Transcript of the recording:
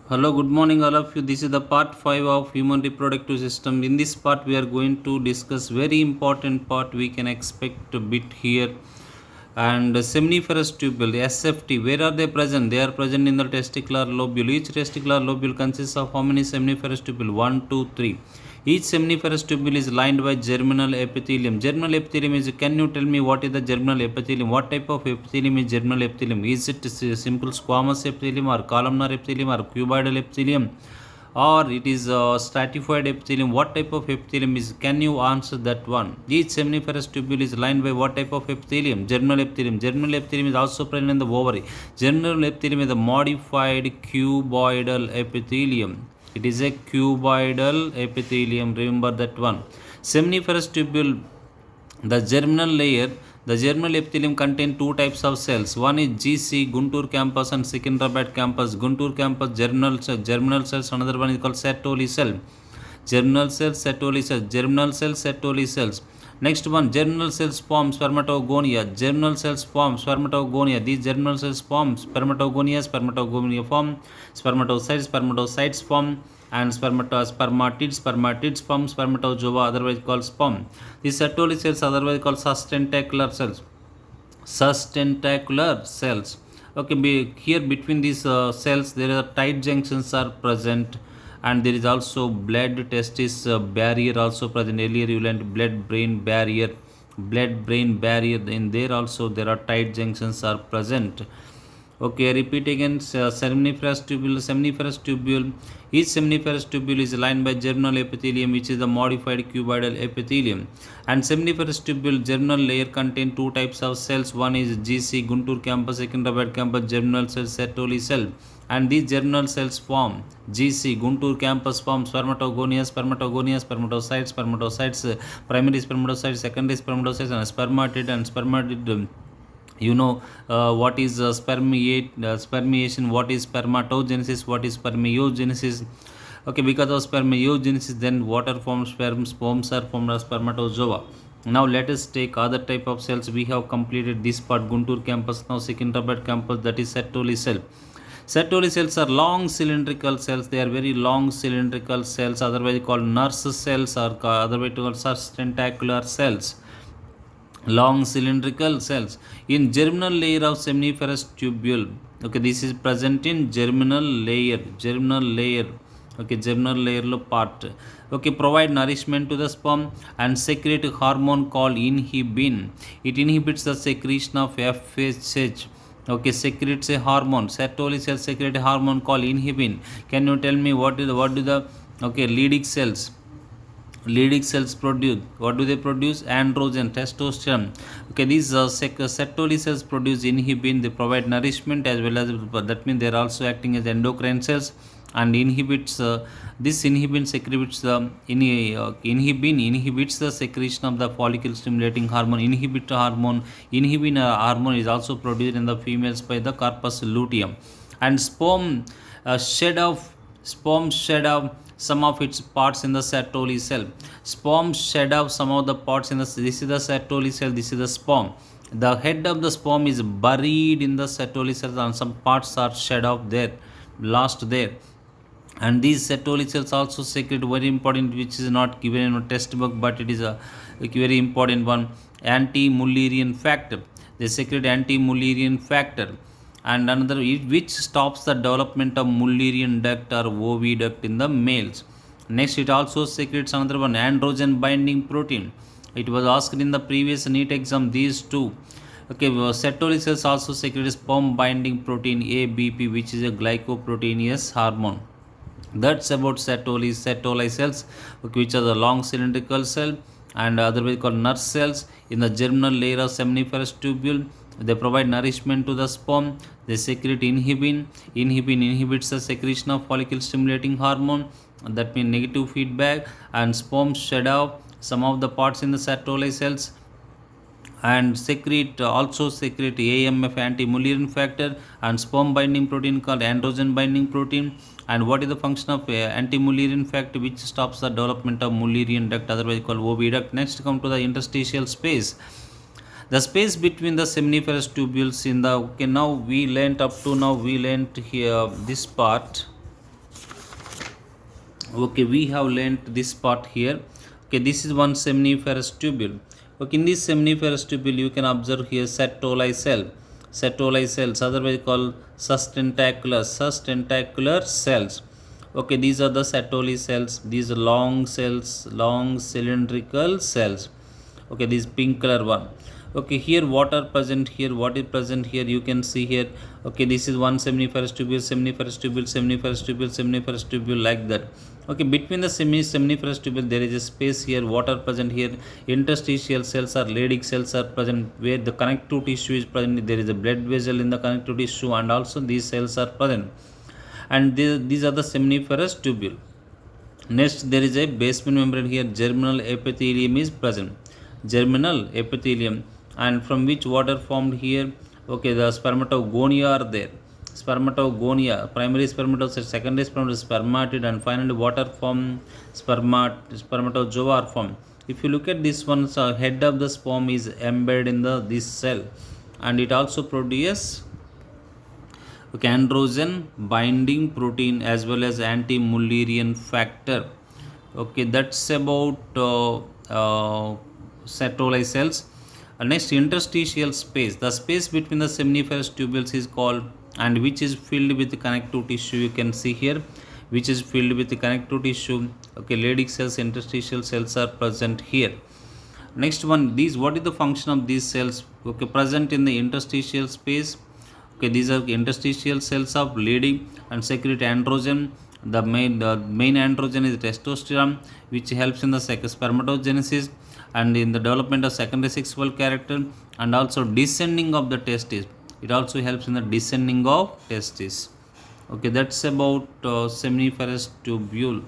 Hello, good morning, all of you. This is the part 5 of human reproductive system. In this part, we are going to discuss very important part we can expect a bit here. And seminiferous tubule, SFT, where are they present? They are present in the testicular lobule. Each testicular lobule consists of how many seminiferous tubule? 1, 2, 3. Each seminiferous tubule is lined by germinal epithelium. Germinal epithelium is, can you tell me what is the germinal epithelium? What type of epithelium is germinal epithelium? Is it simple squamous epithelium or columnar epithelium or cuboidal epithelium? Or it is stratified epithelium? What type of epithelium is? Can you answer that one? Each seminiferous tubule is lined by what type of epithelium? Germinal epithelium. Germinal epithelium is also present in the ovary. Germinal epithelium is a modified cuboidal epithelium. It is a cuboidal epithelium. Remember that one. Seminiferous tubule, the germinal epithelium contains two types of cells. One is GC, Guntur campus, and Secunderabad campus. Guntur campus, germinal cells. Another one is called Sertoli cell. Germinal cells, Sertoli cells. Germinal cells, Sertoli cells. Next one, germinal cells form spermatogonia. Germinal cells form spermatogonia. These germinal cells form spermatogonia. Spermatogonia form spermatocytes. Spermatocytes form and spermatids form spermatozoa, otherwise called sperm. These Sertoli cells, otherwise called sustentacular cells. Sustentacular cells. Okay, here between these cells, there are tight junctions are present, and there is also blood testis barrier also present. Earlier you learned blood brain barrier. In there also there are tight junctions are present. Okay, repeat again. Seminiferous tubule. Seminiferous tubule. Each seminiferous tubule is lined by germinal epithelium, which is the modified cuboidal epithelium. And seminiferous tubule germinal layer contain two types of cells. One is GC, Guntur campus, Secunderabad campus, germinal cell, Sertoli cell. And these germinal cells form GC, Guntur campus form spermatogonia, spermatocytes, primary spermatocytes, secondary spermatocytes, and spermatid. You know what is spermiation, what is spermatogenesis, what is spermiogenesis. Okay, because of spermiogenesis, then water forms sperms are formed as spermatozoa. Now let us take other type of cells. We have completed this part, Guntur campus. Now Secunderabad campus, that is Sertoli cell. Sertoli cells are long cylindrical cells. They are very long cylindrical cells, otherwise called nurse cells, or otherwise called sustentacular cells. Long cylindrical cells in germinal layer of seminiferous tubule. Okay, this is present in germinal layer. Okay, germinal layer lo part. Okay, provide nourishment to the sperm and secrete hormone called inhibin. It inhibits the secretion of FSH. Okay, secretes a hormone. Sertoli cells secrete a hormone called inhibin. Can you tell me what do the okay leading cells produce? What do they produce? Androgen, testosterone. Okay, these Sertoli cells produce inhibin. They provide nourishment as well as, that means they are also acting as endocrine cells and inhibits this inhibin secretes the inhibin inhibits the secretion of the follicle stimulating hormone. Inhibin hormone is also produced in the females by the corpus luteum. And sperm shed of some of its parts in the Sertoli cell. Sperm shed out some of the parts in the, this is the Sertoli cell, this is the sperm. The head of the sperm is buried in the Sertoli cell, and some parts are shed off there, lost there. And these Sertoli cells also secrete very important, which is not given in a textbook, but it is a very important one, anti-Mullerian factor. They secrete anti-Mullerian factor. And another which stops the development of Mullerian duct or oviduct in the males. Next, it also secretes another one, androgen binding protein. It was asked in the previous NEET exam, these two. Okay, Sertoli cells also secrete sperm binding protein ABP, which is a glycoproteinase hormone. That's about Sertoli cells, which are the long cylindrical cell and otherwise called nurse cells in the germinal layer of seminiferous tubule. They provide nourishment to the sperm. They secrete inhibin. Inhibin inhibits the secretion of follicle stimulating hormone. That means negative feedback. And sperm shed out some of the parts in the Sertoli cells and also secrete AMF, anti-Mullerian factor, and sperm binding protein called androgen binding protein. And what is the function of anti-Mullerian factor, which stops the development of Mullerian duct, otherwise called oviduct. Next, come to the interstitial space. The space between the seminiferous tubules in the, okay, now we learnt here this part. Okay, we have learnt this part here. Okay, this is one seminiferous tubule. Okay, in this seminiferous tubule you can observe here Sertoli cells, otherwise called sustentacular cells. Okay, these are the Sertoli cells. These are long cells, long cylindrical cells. Okay, this pink color one. Okay, here what are present here, what is present here, you can see here. Okay, this is one seminiferous tubule like that. Okay, between the seminiferous tubule there is a space here. What are present here? Interstitial cells or Leydig cells are present, where the connective tissue is present. There is a blood vessel in the connective tissue, and also these cells are present, and these are the seminiferous tubule. Next, there is a basement membrane here. Germinal epithelium is present. Germinal epithelium, and from which water formed here. Okay, the spermatogonia are there. Spermatogonia, primary spermatocyte, secondary spermatid, and finally water form spermatozoa are formed. If you look at this one, so head of the sperm is embedded in the this cell, and it also produces androgen binding protein as well as anti-Mullerian factor. Okay, that's about Sertoli cells. Next, interstitial space, the space between the seminiferous tubules is called, and which is filled with connective tissue. You can see here, which is filled with connective tissue. Okay, Leydig cells, interstitial cells are present here. Next one, these, what is the function of these cells? Okay, present in the interstitial space. Okay, these are interstitial cells of Leydig and secrete androgen. The main androgen is testosterone, which helps in the spermatogenesis and in the development of secondary sexual character, and also descending of the testes. It also helps in the descending of testes. Okay, that's about seminiferous tubule.